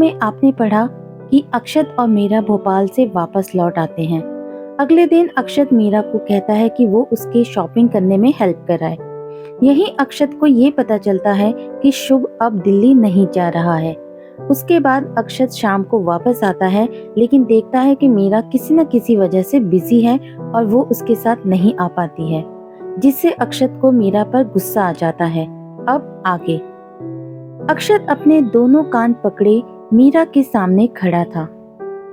में आपने पढ़ा कि अक्षत और मीरा भोपाल से वापस लौट आते हैं। अगले दिन अक्षत मीरा को कहता है कि वो उसके शॉपिंग करने में हेल्प कराए। यही अक्षत को ये पता चलता है कि शुभ अब दिल्ली नहीं जा रहा है। उसके बाद अक्षत शाम को वापस आता है, लेकिन देखता है कि मीरा किसी न किसी वजह से बिजी है और वो उसके साथ नहीं आ पाती है, जिससे अक्षत को मीरा पर गुस्सा आ जाता है। अब आगे। अक्षत अपने दोनों कान पकड़े मीरा के सामने खड़ा था।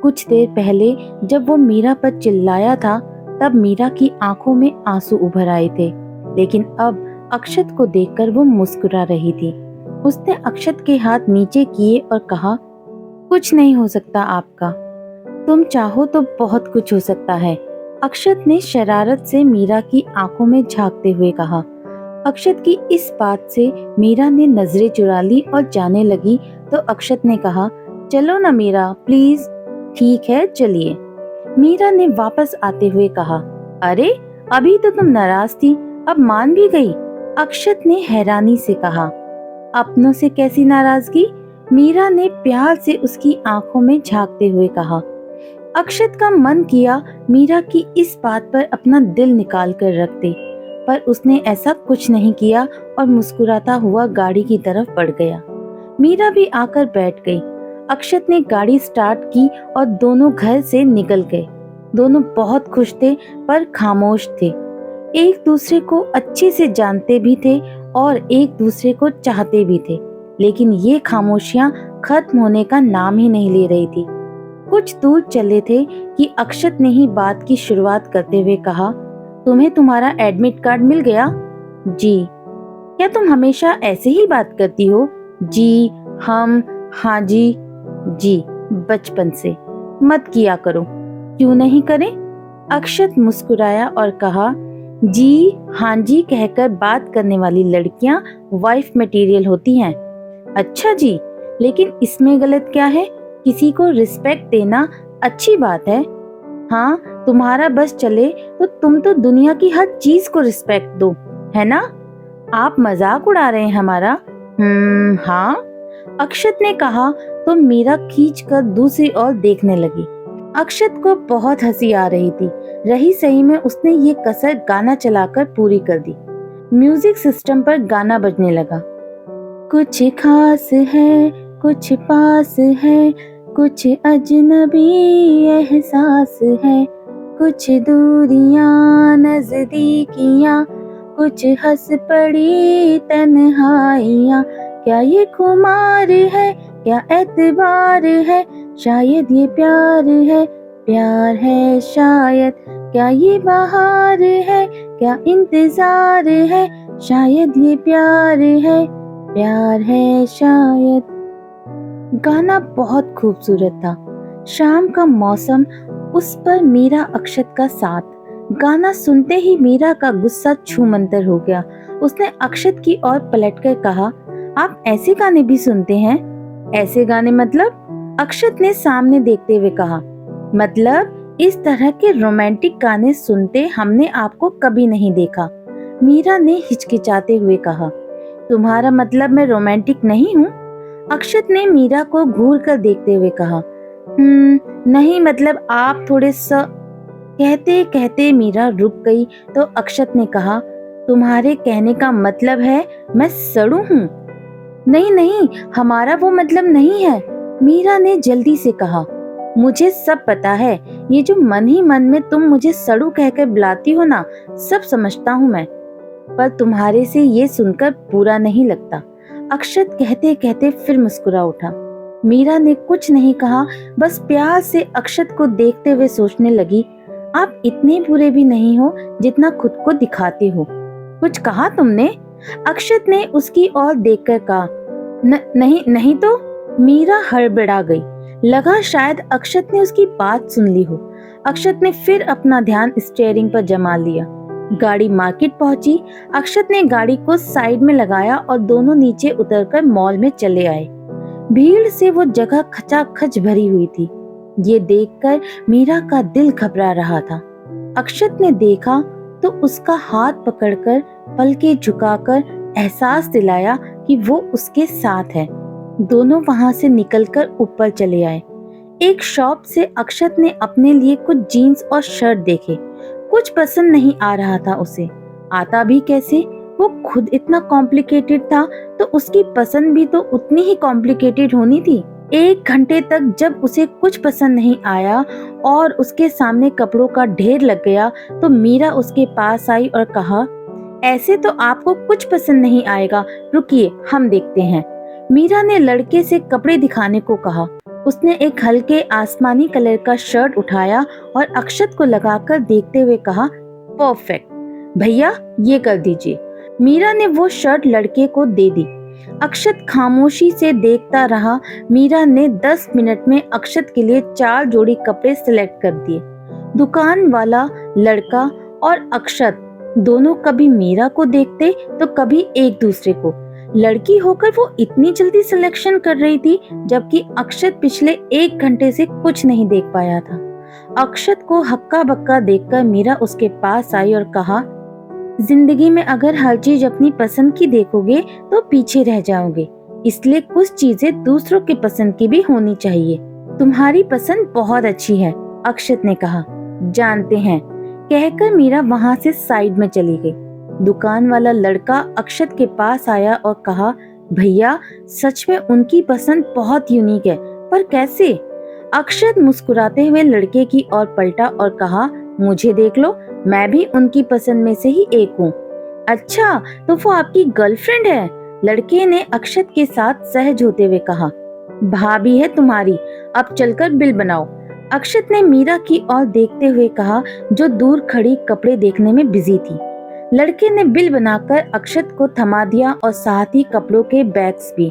कुछ देर पहले जब वो मीरा पर चिल्लाया था, तब मीरा की आंखों में आंसू उभर आए थे, लेकिन अब अक्षत को देखकर वो मुस्कुरा रही थी। उसने अक्षत के हाथ नीचे किए और कहा, कुछ नहीं हो सकता आपका, तुम चाहो तो बहुत कुछ हो सकता है। अक्षत ने शरारत से मीरा की आंखों में झांकते हुए कहा। अक्षत की इस बात से मीरा ने नजरें चुरा ली और जाने लगी, तो अक्षत ने कहा, चलो ना मीरा प्लीज। ठीक है चलिए, मीरा ने वापस आते हुए कहा। अरे अभी तो तुम नाराज थी, अब मान भी गई? अक्षत ने हैरानी से कहा। अपनों से कैसी नाराजगी? मीरा ने प्यार से उसकी आंखों में झांकते हुए कहा। अक्षत का मन किया मीरा की इस बात पर अपना दिल निकाल कर रख दे, पर उसने ऐसा कुछ नहीं किया और मुस्कुराता हुआ गाड़ी की तरफ बढ़ गया। मीरा भी आकर बैठ गई। अक्षत ने गाड़ी स्टार्ट की और दोनों घर से निकल गए। दोनों बहुत खुश थे पर खामोश थे। एक दूसरे को अच्छे से जानते भी थे और एक दूसरे को चाहते भी थे, लेकिन ये खामोशियां खत्म होने का नाम ही नहीं ले रही थी। कुछ दूर चले थे कि अक्षत ने ही बात की शुरुआत करते हुए कहा, तुम्हें तुम्हारा एडमिट कार्ड मिल गया? जी। क्या तुम हमेशा ऐसे ही बात करती हो? जी, हम, हाँ जी, जी, बचपन से। मत किया करो। क्यों नहीं करें? अक्षत मुस्कुराया और कहा, जी हाँ जी कहकर बात करने वाली लड़कियां वाइफ मटेरियल होती हैं। अच्छा जी, लेकिन इसमें गलत क्या है? किसी को रिस्पेक्ट देना अच्छी बात है। हाँ, तुम्हारा बस चले तो तुम तो दुनिया की हर चीज को रिस्पेक्ट दो, है ना? आप मजाक उड़ा रहे हैं हमारा? हाँ, अक्षत ने कहा तो मीरा खींचकर दूसरी ओर देखने लगी। अक्षत को बहुत हंसी आ रही थी। रही सही में उसने ये कसर गाना चलाकर पूरी कर दी। म्यूजिक सिस्टम पर गाना बजने लगा। कुछ खास है, कुछ पास है, कुछ अजनबी एहसास है, कुछ दूरियां नजदीकियां, कुछ हंस पड़ी तन्हाइयां। क्या ये खुमार है, क्या एतबार है, शायद ये प्यार है शायद। क्या ये बहार है, क्या इंतजार है, शायद ये प्यार है शायद। गाना बहुत खूबसूरत था। शाम का मौसम, उस पर मीरा अक्षत का साथ। गाना सुनते ही मीरा का गुस्सा छूमंतर हो गया। उसने अक्षत की ओर पलटकर कहा, आप ऐसे गाने भी सुनते हैं? ऐसे गाने मतलब? अक्षत ने सामने देखते हुए कहा, मतलब इस तरह के रोमांटिक गाने सुनते हमने आपको कभी नहीं देखा। मीरा ने हिचकिचाते हुए कहा, तुम्हारा मतलब मैं रोमांटिक नहीं हूँ? अक्षत ने मीरा को घूर कर देखते हुए कहा, नहीं मतलब आप थोड़े सा। कहते कहते मीरा रुक गई तो अक्षत ने कहा, तुम्हारे कहने का मतलब है मैं सड़ू हूँ? नहीं नहीं, हमारा वो मतलब नहीं है, मीरा ने जल्दी से कहा। मुझे सब पता है, ये जो मन ही मन में तुम मुझे सड़ू कहकर बुलाती हो ना, सब समझता हूँ मैं, पर तुम्हारे से ये सुनकर बुरा नहीं लगता। अक्षत कहते कहते फिर मुस्कुरा उठा। मीरा ने कुछ नहीं कहा, बस प्यार से अक्षत को देखते हुए सोचने लगी, आप इतने बुरे भी नहीं हो जितना खुद को दिखाते हो। कुछ कहा तुमने? अक्षत ने उसकी ओर देखकर कहा, नहीं नहीं तो। मीरा हड़बड़ा गई। लगा शायद अक्षत ने उसकी बात सुन ली हो। अक्षत ने फिर अपना ध्यान स्टीयरिंग पर जमा लिया। गाड़ी मार्केट पहुंची। अक्षत ने गाड़ी को साइड में लगाया और दोनों नीचे उतरकर मॉल में चले आए। भीड़ से वो जगह खचाखच भरी हुई थी। ये देखकर मीरा का दिल घबरा रहा था। अक्षत ने देखा तो उसका हाथ पकड़कर पलके झुकाकर एहसास दिलाया कि वो उसके साथ है। दोनों वहां से निकलकर ऊपर चले आए। एक शॉप से अक्षत ने अपने लिए कुछ जीन्स और शर्ट देखे। कुछ पसंद नहीं आ रहा था उसे। आता भी कैसे? वो खुद इतना कॉम्प्लिकेटेड था तो उसकी पसंद भी तो उतनी ही कॉम्प्लिकेटेड होनी थी। 1 घंटे तक जब उसे कुछ पसंद नहीं आया और उसके सामने कपड़ों का ढेर लग गया तो मीरा उसके पास आई और कहा, ऐसे तो आपको कुछ पसंद नहीं आएगा, रुकिए हम देखते हैं। मीरा ने लड़के से कपड़े दिखाने को कहा। उसने एक हल्के आसमानी कलर का शर्ट उठाया और अक्षत को लगाकर देखते हुए कहा, परफेक्ट भैया, ये कर दीजिए। मीरा ने वो शर्ट लड़के को दे दी। अक्षत खामोशी से देखता रहा। मीरा ने 10 मिनट में अक्षत के लिए 4 जोड़ी कपड़े सिलेक्ट कर दिए। दुकान वाला लड़का और अक्षत दोनों कभी मीरा को देखते तो कभी एक दूसरे को। लड़की होकर वो इतनी जल्दी सिलेक्शन कर रही थी, जबकि अक्षत पिछले 1 घंटे से कुछ नहीं देख पाया था। अक्षत को हक्का बक्का देखकर मीरा उसके पास आई और कहा, जिंदगी में अगर हर चीज अपनी पसंद की देखोगे तो पीछे रह जाओगे, इसलिए कुछ चीजें दूसरों के पसंद की भी होनी चाहिए। तुम्हारी पसंद बहुत अच्छी है, अक्षत ने कहा। जानते हैं, कहकर मीरा वहां से साइड में चली गई। दुकान वाला लड़का अक्षत के पास आया और कहा, भैया सच में उनकी पसंद बहुत यूनिक है, पर कैसे? अक्षत मुस्कुराते हुए लड़के की ओर पलटा और कहा, मुझे देख लो, मैं भी उनकी पसंद में से ही एक हूँ। अच्छा, तो वो आपकी गर्लफ्रेंड है? लड़के ने अक्षत के साथ सहज होते हुए कहा। भाभी है तुम्हारी, अब चलकर बिल बनाओ, अक्षत ने मीरा की ओर देखते हुए कहा, जो दूर खड़ी कपड़े देखने में बिजी थी। लड़के ने बिल बनाकर अक्षत को थमा दिया और साथ ही कपड़ों के बैग्स भी।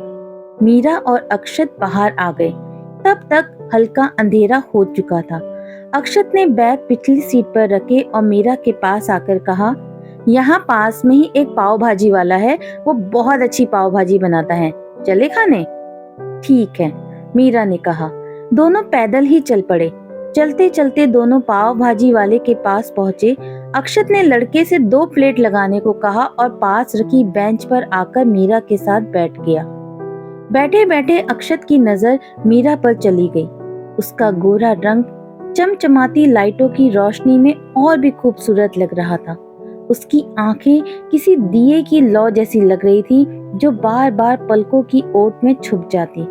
मीरा और अक्षत बाहर आ गए। तब तक हल्का अंधेरा हो चुका था। अक्षत ने बैग पिछली सीट पर रखे और मीरा के पास आकर कहा, यहाँ पास में ही एक पाव भाजी वाला है, वो बहुत अच्छी पाव भाजी बनाता है, चले खाने? ठीक है, मीरा ने कहा। दोनों पैदल ही चल पड़े। चलते चलते दोनों पाव भाजी वाले के पास पहुंचे। अक्षत ने लड़के से 2 प्लेट लगाने को कहा और पास रखी बेंच पर आकर मीरा के साथ बैठ गया। बैठे बैठे अक्षत की नजर मीरा पर चली गई। उसका गोरा रंग चमचमाती लाइटों की रोशनी में और भी खूबसूरत लग रहा था। उसकी आंखें किसी दिए की लौ जैसी लग रही थी, जो बार बार पलकों की ओट में छुप जाती।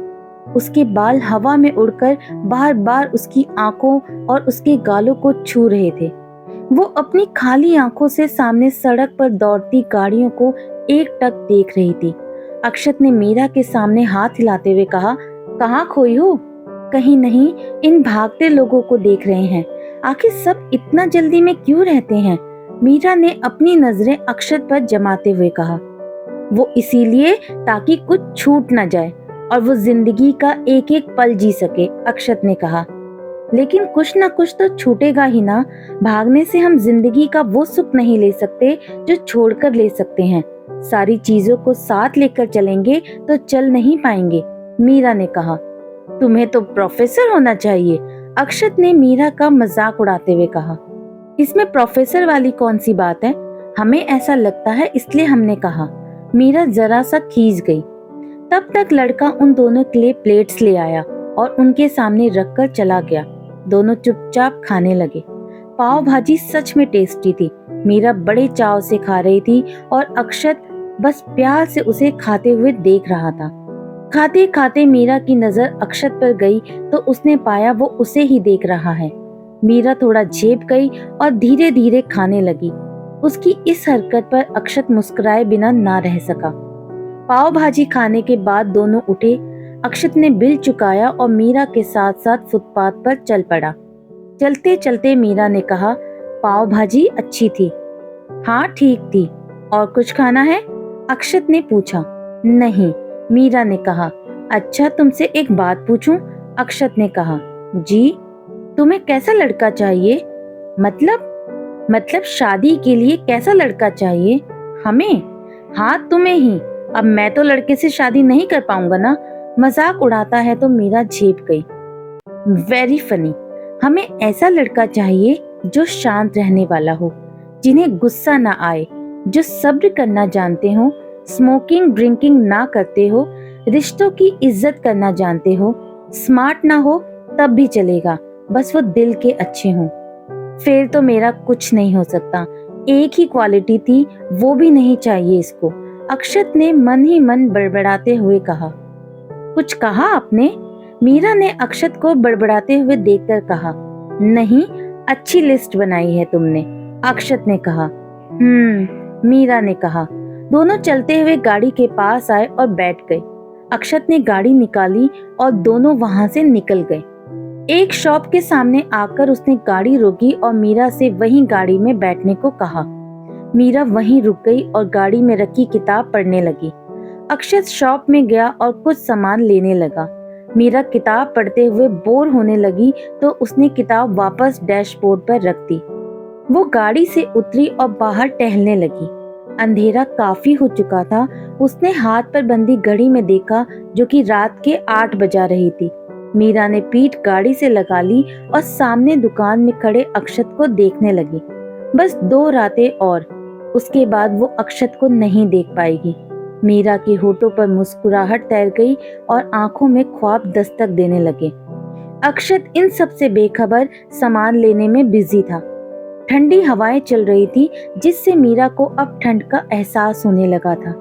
उसके बाल हवा में उड़कर बार बार उसकी आंखों और उसके गालों को छू रहे थे। वो अपनी खाली आंखों से सामने सड़क पर दौड़ती गाड़ियों को एकटक देख रही थी। अक्षत ने मीरा के सामने हाथ हिलाते हुए कहा, कहाँ खोई हो? कहीं नहीं, इन भागते लोगों को देख रहे हैं। आखिर सब इतना जल्दी में क्यों रहते हैं? मीरा ने अपनी नजरें अक्षत पर जमाते हुए कहा। वो इसीलिए ताकि कुछ छूट न जाए और वो जिंदगी का एक एक पल जी सके, अक्षत ने कहा। लेकिन कुछ न कुछ तो छूटेगा ही ना। भागने से हम जिंदगी का वो सुख नहीं ले सकते जो छोड़कर ले सकते हैं। सारी चीजों को साथ लेकर चलेंगे तो चल नहीं पाएंगे, मीरा ने कहा। तुम्हें तो प्रोफेसर होना चाहिए, अक्षत ने मीरा का मजाक उड़ाते हुए कहा। इसमें प्रोफेसर वाली कौन सी बात है? हमें ऐसा लगता है इसलिए हमने कहा। मीरा जरा सा खींच गई। तब तक लड़का उन दोनों के लिए प्लेट्स ले आया और उनके सामने रखकर चला गया। दोनों चुपचाप खाने लगे। पाव भाजी सच में टेस्टी थी। मीरा बड़े चाव से खा रही थी और अक्षत बस प्यार से उसे खाते हुए देख रहा था। खाते खाते मीरा की नजर अक्षत पर गई तो उसने पाया वो उसे ही देख रहा है। मीरा थोड़ा झेप गई और धीरे धीरे खाने लगी। उसकी इस हरकत पर अक्षत मुस्कुराए बिना ना रह सका। पाव भाजी खाने के बाद दोनों उठे। अक्षत ने बिल चुकाया और मीरा के साथ साथ फुटपाथ पर चल पड़ा। चलते चलते मीरा ने कहा, पाव भाजी अच्छी थी। हाँ ठीक थी। और कुछ खाना है? अक्षत ने पूछा। नहीं, मीरा ने कहा। अच्छा तुमसे एक बात पूछूं? अक्षत ने कहा। जी। तुम्हें कैसा लड़का चाहिए? मतलब शादी के लिए कैसा लड़का चाहिए? हमें? हाँ तुम्हें ही। अब मैं तो लड़के से शादी नहीं कर पाऊंगा ना। मजाक उड़ाता है तो मीरा झेप गई। Very funny. हमें ऐसा लड़का चाहिए जो शांत रहने वाला हो, जिन्हें गुस्सा ना आए, जो सब्र करना जानते हो, स्मोकिंग ड्रिंकिंग ना करते हो, रिश्तों की इज्जत करना जानते हो, स्मार्ट ना हो तब भी चलेगा, बस वो दिल के अच्छे हों। फिर तो मेरा कुछ नहीं हो सकता। एक ही क्वालिटी थी, वो भी नहीं चाहिए इसको, अक्षत ने मन ही मन बड़बड़ाते हुए कहा। कुछ कहा आपने? मीरा ने अक्षत को बड़बड़ाते हुए देखकर कहा। नहीं, अच्छी लिस्ट बनाई है तुमने, अक्षत ने कहा। मीरा ने कहा। दोनों चलते हुए गाड़ी के पास आए और बैठ गए। अक्षत ने गाड़ी निकाली और दोनों वहां से निकल गए। एक शॉप के सामने आकर उसने गाड़ी रोकी और मीरा से वहीं गाड़ी में बैठने को कहा। मीरा वहीं रुक गई और गाड़ी में रखी किताब पढ़ने लगी। अक्षत शॉप में गया और कुछ सामान लेने लगा। मीरा किताब पढ़ते हुए बोर होने लगी तो उसने किताब वापस डैशबोर्ड पर रख दी। वो गाड़ी से उतरी और बाहर टहलने लगी। अंधेरा काफी हो चुका था। उसने हाथ पर बंधी घड़ी में देखा जो कि रात के 8 बजा रही थी। मीरा ने पीठ गाड़ी से लगा ली और सामने दुकान में खड़े अक्षत को देखने लगी। बस 2 रातें और, उसके बाद वो अक्षत को नहीं देख पाएगी। मीरा के होठों पर मुस्कुराहट तैर गई और आंखों में ख्वाब दस्तक देने लगे। अक्षत इन सब से बेखबर सामान लेने में बिजी था। ठंडी हवाएं चल रही थी जिससे मीरा को अब ठंड का एहसास होने लगा था।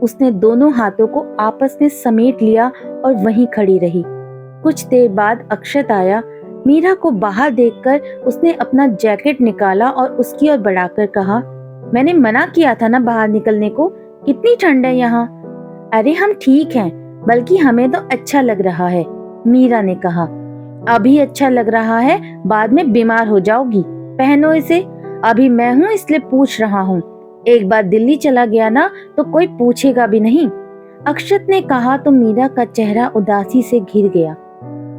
उसने दोनों हाथों को आपस में समेट लिया और वहीं खड़ी रही। कुछ देर बाद अक्षत आया। मीरा को बाहर देखकर उसने अपना जैकेट निकाला और उसकी ओर बढ़ाकर कहा, मैंने मना किया था ना बाहर निकलने को, कितनी ठंड है यहाँ। अरे हम ठीक हैं, बल्कि हमें तो अच्छा लग रहा है, मीरा ने कहा। अभी अच्छा लग रहा है, बाद में बीमार हो जाओगी, पहनो इसे। अभी मैं हूँ इसलिए पूछ रहा हूँ, एक बार दिल्ली चला गया ना तो कोई पूछेगा भी नहीं। अक्षत ने कहा तो मीरा का चेहरा उदासी से घिर गया।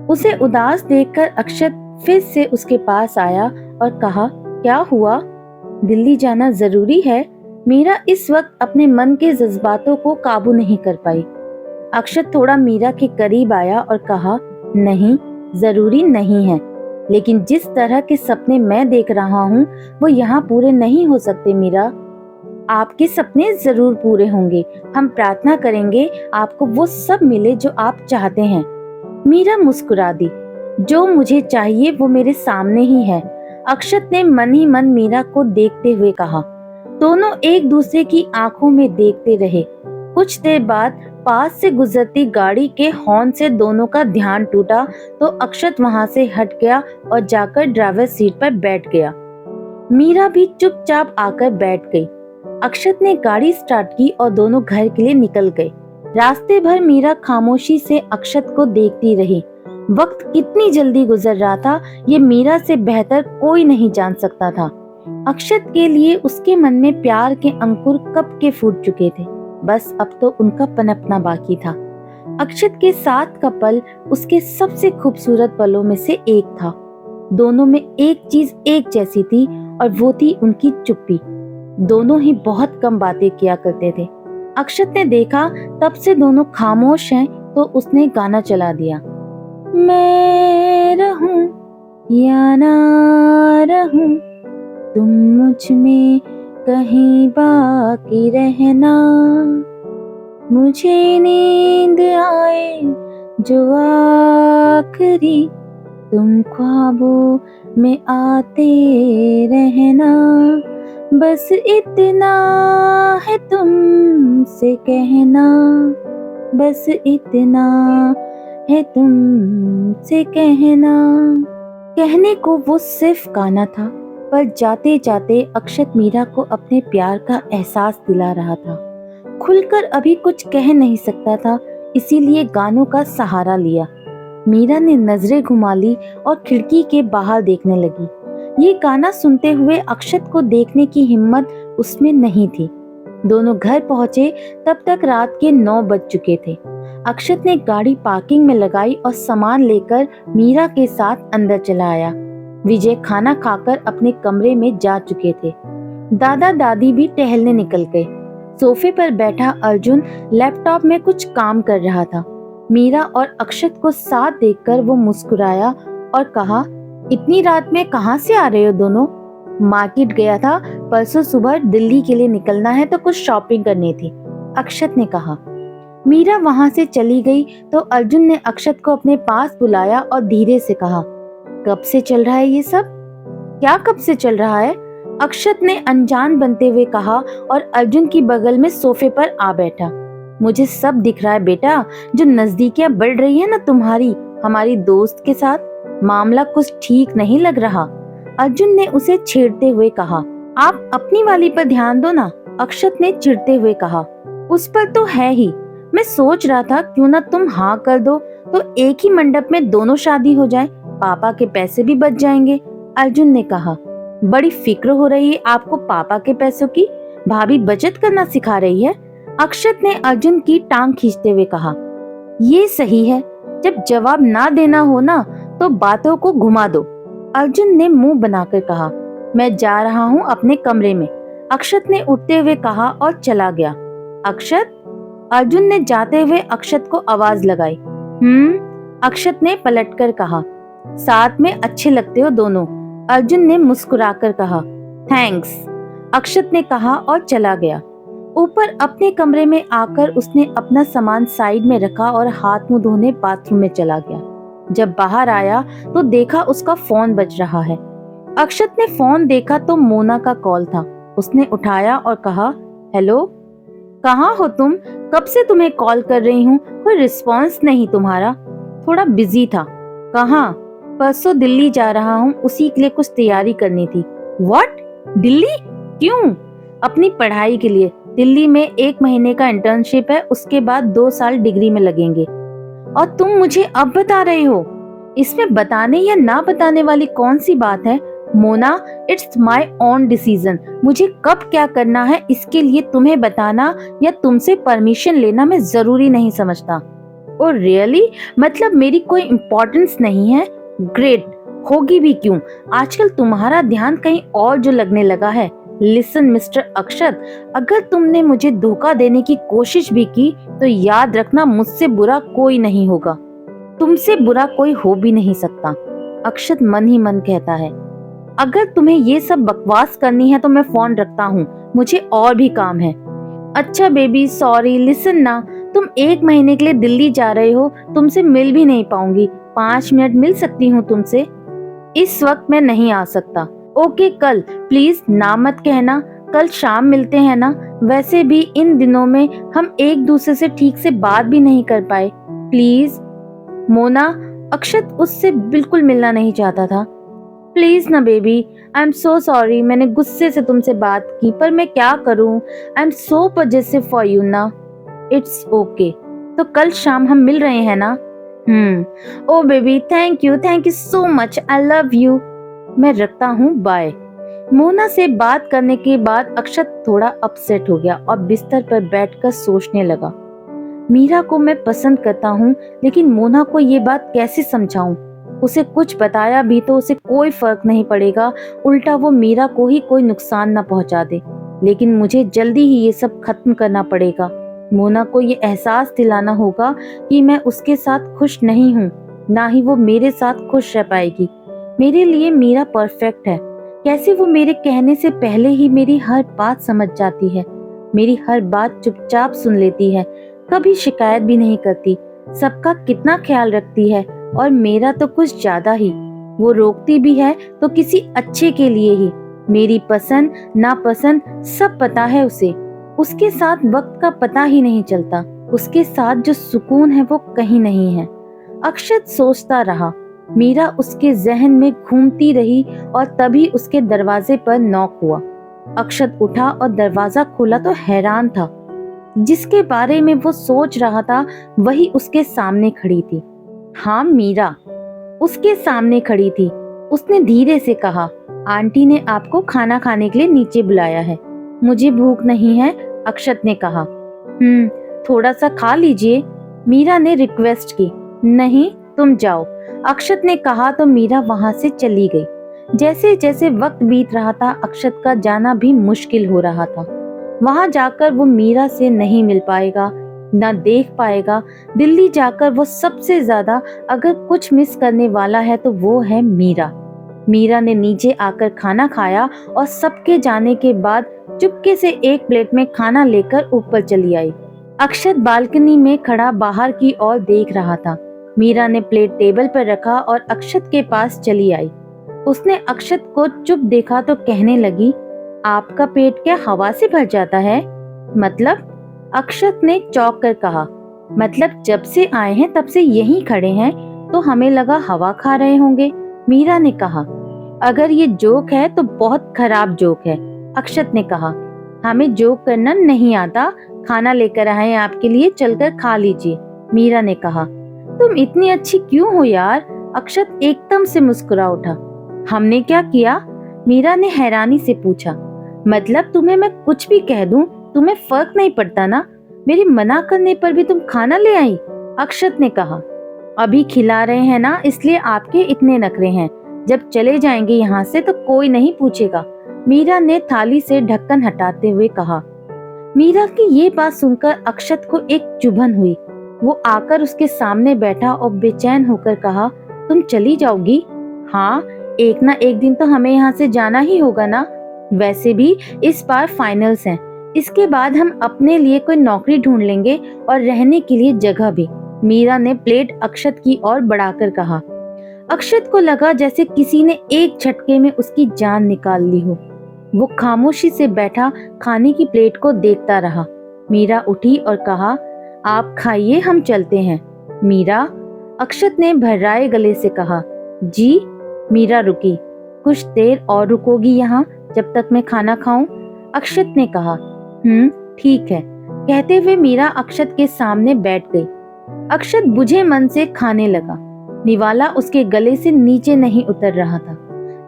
उसे उदास देखकर अक्षत फिर से उसके पास आया और कहा, क्या हुआ? दिल्ली जाना जरूरी है? मीरा इस वक्त अपने मन के जज्बातों को काबू नहीं कर पाई। अक्षत थोड़ा मीरा के करीब आया और कहा, नहीं, जरूरी नहीं है, लेकिन जिस तरह के सपने मैं देख रहा हूँ वो यहाँ पूरे नहीं हो सकते मीरा। आपके सपने जरूर पूरे होंगे, हम प्रार्थना करेंगे आपको वो सब मिले जो आप चाहते हैं। मीरा मुस्कुरा दी। जो मुझे चाहिए वो मेरे सामने ही है, अक्षत ने मन ही मन मीरा को देखते हुए कहा। दोनों एक दूसरे की आंखों में देखते रहे। कुछ देर बाद पास से गुजरती गाड़ी के हॉर्न से दोनों का ध्यान टूटा तो अक्षत वहां से हट गया और जाकर ड्राइवर सीट पर बैठ गया। मीरा भी चुपचाप आकर बैठ गई। अक्षत ने गाड़ी स्टार्ट की और दोनों घर के लिए निकल गए। रास्ते भर मीरा खामोशी से अक्षत को देखती रही। वक्त कितनी जल्दी गुजर रहा था ये मीरा से बेहतर कोई नहीं जान सकता था। अक्षत के लिए उसके मन में प्यार के अंकुर कब के फूट चुके थे, बस अब तो उनका पनपना बाकी था। अक्षत के साथ का पल उसके सबसे खूबसूरत पलों में से एक था। दोनों में एक चीज एक जैसी थी और वो थी उनकी चुप्पी। दोनों ही बहुत कम बातें किया करते थे। अक्षत ने देखा तब से दोनों खामोश हैं तो उसने गाना चला दिया। मैं रहूं या ना रहूं, तुम मुझ में कहीं बाकी रहना। मुझे नींद आए जो आखिरी, तुम ख्वाबों में आते रहना। बस इतना है तुमसे कहना, बस इतना है तुमसे कहना। कहने को वो सिर्फ गाना था, पर जाते जाते अक्षत मीरा को अपने प्यार का एहसास दिला रहा था। खुलकर अभी कुछ कह नहीं सकता था, इसीलिए गानों का सहारा लिया। मीरा ने नजरें घुमा ली और खिड़की के बाहर देखने लगी। ये गाना सुनते हुए अक्षत को देखने की हिम्मत उसमें नहीं थी। दोनों घर पहुंचे तब तक रात के 9 बज चुके थे। अक्षत ने गाड़ी पार्किंग में लगाई और सामान लेकर मीरा के साथ अंदर चला आया। विजय खाना खाकर अपने कमरे में जा चुके थे। दादा दादी भी टहलने निकल गए। सोफे पर बैठा अर्जुन लैपटॉप में कुछ काम कर रहा था। मीरा और अक्षत को साथ देखकर वो मुस्कुराया और कहा, इतनी रात में कहाँ से आ रहे हो दोनों? मार्केट गया था, परसों सुबह दिल्ली के लिए निकलना है तो कुछ शॉपिंग करनी थी, अक्षत ने कहा। मीरा वहां से चली गई तो अर्जुन ने अक्षत को अपने पास बुलाया और धीरे से कहा, कब से चल रहा है ये सब? क्या कब से चल रहा है? अक्षत ने अनजान बनते हुए कहा और अर्जुन की बगल में सोफे पर आ बैठा। मुझे सब दिख रहा है बेटा, जो नजदीकियां बढ़ रही है ना तुम्हारी हमारी दोस्त के साथ, मामला कुछ ठीक नहीं लग रहा। अर्जुन ने उसे छेड़ते हुए कहा। आप अपनी वाली पर ध्यान दो ना, अक्षत ने चिढ़ते हुए कहा। उस पर तो है ही, मैं सोच रहा था क्यों ना तुम हाँ कर दो तो एक ही मंडप में दोनों शादी हो जाए, पापा के पैसे भी बच जाएंगे। अर्जुन ने कहा, बड़ी फिक्र हो रही है आपको पापा के पैसों की, भाभी बचत करना सिखा रही है। अक्षत ने अर्जुन की टांग खींचते हुए कहा, ये सही है, जब जवाब ना देना हो ना तो बातों को घुमा दो। अर्जुन ने मुंह बनाकर कहा, मैं जा रहा हूँ अपने कमरे में। अक्षत ने उठते हुए कहा और चला गया। अक्षत, अर्जुन ने जाते हुए अक्षत को आवाज लगाई। अक्षत ने पलटकर कहा, साथ में अच्छे लगते हो दोनों। अर्जुन ने मुस्कुराकर कहा, थैंक्स। अक्षत ने कहा और चला गया। ऊपर अपने कमरे में आकर उसने अपना सामान साइड में रखा और हाथ मुंह धोने बाथरूम में चला गया। जब बाहर आया तो देखा उसका फोन बज रहा है। अक्षत ने फोन देखा तो मोना का कॉल था। उसने उठाया और कहा, हेलो, कहाँ हो तुम? कब से तुम्हें कॉल कर रही हूँ, कोई रिस्पॉन्स नहीं तुम्हारा। थोड़ा बिजी था। कहाँ? परसों दिल्ली जा रहा हूँ, उसी के लिए कुछ तैयारी करनी थी। व्हाट? दिल्ली? क्यों? अपनी पढ़ाई के लिए। दिल्ली में 1 महीने का इंटर्नशिप है, उसके बाद 2 साल डिग्री में लगेंगे। और तुम मुझे अब बता रहे हो? इसमें बताने या ना बताने वाली कौन सी बात है Mona? It's my own decision. मुझे कब क्या करना है इसके लिए तुम्हें बताना या तुमसे परमिशन लेना मैं जरूरी नहीं समझता। और रियली, मतलब मेरी कोई इम्पोर्टेंस नहीं है? ग्रेट, होगी भी क्यों, आजकल तुम्हारा ध्यान कहीं और जो लगने लगा है। लिसन मिस्टर अक्षत, अगर तुमने मुझे धोखा देने की कोशिश भी की तो याद रखना, मुझसे बुरा कोई नहीं होगा, तुमसे बुरा कोई हो भी नहीं सकता। अक्षत मन ही मन कहता है, अगर तुम्हें ये सब बकवास करनी है तो मैं फोन रखता हूँ, मुझे और भी काम है। अच्छा बेबी, सॉरी, लिसन ना, तुम 1 महीने के लिए दिल्ली जा रहे हो, तुमसे मिल भी नहीं पाऊंगी। 5 मिनट मिल सकती हूँ तुमसे? इस वक्त मैं नहीं आ सकता। ओके, कल प्लीज, ना मत कहना, कल शाम मिलते हैं ना। वैसे भी इन दिनों में हम एक दूसरे से ठीक से बात भी नहीं कर पाए। प्लीज मोना। अक्षत उससे बिल्कुल मिलना नहीं चाहता था। प्लीज ना baby, I am so sorry, मैंने गुस्से से तुमसे बात की, पर मैं क्या करूं, I am so positive for you ना। इट्स ओके, तो कल शाम हम मिल रहे हैं ना? Oh baby, thank you so much, I love you. मैं रखता हूँ, बाय। मोना से बात करने के बाद अक्षत थोड़ा अपसेट हो गया और बिस्तर पर बैठकर सोचने लगा। मीरा को मैं पसंद करता हूँ, लेकिन मोना को ये बात कैसे समझाऊं? उसे कुछ बताया भी तो उसे कोई फर्क नहीं पड़ेगा, उल्टा वो मीरा को ही कोई नुकसान न पहुंचा दे। लेकिन मुझे जल्दी ही ये सब खत्म करना पड़ेगा। मोना को ये एहसास दिलाना होगा कि मैं उसके साथ खुश नहीं हूँ, ना ही वो मेरे साथ खुश रह पाएगी। मेरे लिए मीरा परफेक्ट है। कैसे वो मेरे कहने से पहले ही मेरी हर बात समझ जाती है, मेरी हर बात चुपचाप सुन लेती है, कभी शिकायत भी नहीं करती, सबका कितना ख्याल रखती है, और मेरा तो कुछ ज्यादा ही। वो रोकती भी है तो किसी अच्छे के लिए ही। मेरी पसंद नापसंद सब पता है उसे। उसके साथ वक्त का पता ही नहीं चलता। उसके साथ जो सुकून है वो कहीं नहीं है। अक्षत सोचता रहा। मीरा उसके जहन में घूमती रही और तभी उसके दरवाजे पर नॉक हुआ। अक्षत उठा और दरवाजा खोला तो हैरान था। जिसके बारे में वो सोच रहा था वही उसके सामने खड़ी थी। हाँ, मीरा उसके सामने खड़ी थी। उसने धीरे से कहा, आंटी ने आपको खाना खाने के लिए नीचे बुलाया है। मुझे भूख नहीं है, अक्षत ने कहा। थोड़ा सा खा लीजिए, मीरा ने रिक्वेस्ट की। नहीं, तुम जाओ, अक्षत ने कहा तो मीरा वहां से चली गई। जैसे जैसे वक्त बीत रहा था, अक्षत का जाना भी मुश्किल हो रहा था। वहां जाकर वो मीरा से नहीं मिल पाएगा, ना देख पाएगा। दिल्ली जाकर वो सबसे ज्यादा अगर कुछ मिस करने वाला है तो वो है मीरा। मीरा ने नीचे आकर खाना खाया और सबके जाने के बाद चुपके से एक प्लेट में खाना लेकर ऊपर चली आई। अक्षत बालकनी में खड़ा बाहर की ओर देख रहा था। मीरा ने प्लेट टेबल पर रखा और अक्षत के पास चली आई। उसने अक्षत को चुप देखा तो कहने लगी, आपका पेट क्या हवा से भर जाता है? मतलब? अक्षत ने चौंक कर कहा, मतलब जब से आए हैं तब से यहीं खड़े हैं तो हमें लगा हवा खा रहे होंगे। मीरा ने कहा, अगर ये जोक है तो बहुत खराब जोक है। अक्षत ने कहा, हमें जोक करना नहीं आता, खाना लेकर आए हैं आपके लिए, चलकर खा लीजिए। मीरा ने कहा, तुम इतनी अच्छी क्यों हो यार? अक्षत एकदम से मुस्कुरा उठा। हमने क्या किया? मीरा ने हैरानी से पूछा। मतलब तुम्हें मैं कुछ भी कह दूं तुम्हें फर्क नहीं पड़ता ना? मेरी मना करने पर भी तुम खाना ले आई? अक्षत ने कहा, अभी खिला रहे हैं ना इसलिए आपके इतने नखरे हैं, जब चले जाएंगे यहाँ से तो कोई नहीं पूछेगा। मीरा ने थाली से ढक्कन हटाते हुए कहा। मीरा की ये बात सुनकर अक्षत को एक चुभन हुई। वो आकर उसके सामने बैठा और बेचैन होकर कहा, तुम चली जाओगी? हाँ, एक ना एक दिन तो हमें यहाँ से जाना ही होगा ना। वैसे भी इस बार फाइनल्स हैं, इसके बाद हम अपने लिए कोई नौकरी ढूंढ लेंगे और रहने के लिए जगह भी। मीरा ने प्लेट अक्षत की ओर बढ़ाकर कहा। अक्षत को लगा जैसे किसी ने एक झटके में उसकी जान निकाल ली हो। वो खामोशी से बैठा खाने की प्लेट को देखता रहा। मीरा उठी और कहा, आप खाइए, हम चलते हैं। मीरा, अक्षत ने भर्राए गले से कहा। जी? मीरा रुकी। कुछ देर और रुकोगी यहाँ जब तक मैं खाना खाऊं? अक्षत ने कहा। ठीक है, कहते हुए मीरा अक्षत के सामने बैठ गई। अक्षत बुझे मन से खाने लगा। निवाला उसके गले से नीचे नहीं उतर रहा था।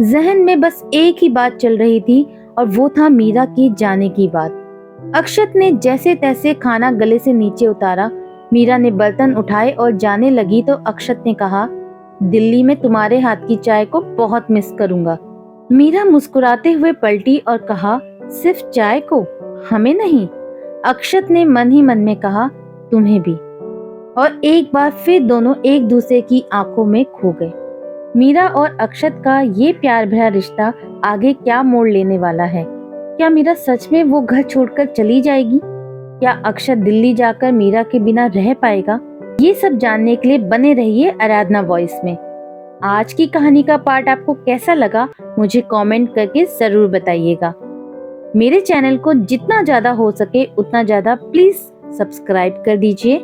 जहन में बस एक ही बात चल रही थी और वो था मीरा की जाने की बात। अक्षत ने जैसे तैसे खाना गले से नीचे उतारा। मीरा ने बर्तन उठाए और जाने लगी तो अक्षत ने कहा, दिल्ली में तुम्हारे हाथ की चाय को बहुत मिस करूंगा। मीरा मुस्कुराते हुए पलटी और कहा, सिर्फ चाय को, हमें नहीं? अक्षत ने मन ही मन में कहा, तुम्हें भी। और एक बार फिर दोनों एक दूसरे की आंखों में खो गए। मीरा और अक्षत का ये प्यार भरा रिश्ता आगे क्या मोड़ लेने वाला है? क्या मीरा सच में वो घर छोड़कर चली जाएगी? क्या अक्षत दिल्ली जाकर मीरा के बिना रह पाएगा? ये सब जानने के लिए बने रहिए आराधना वॉइस में। आज की कहानी का पार्ट आपको कैसा लगा मुझे कमेंट करके जरूर बताइएगा। मेरे चैनल को जितना ज्यादा हो सके उतना ज्यादा प्लीज सब्सक्राइब कर दीजिए।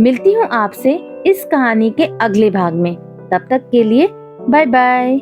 मिलती हूँ आपसे इस कहानी के अगले भाग में। तब तक के लिए बाय बाय।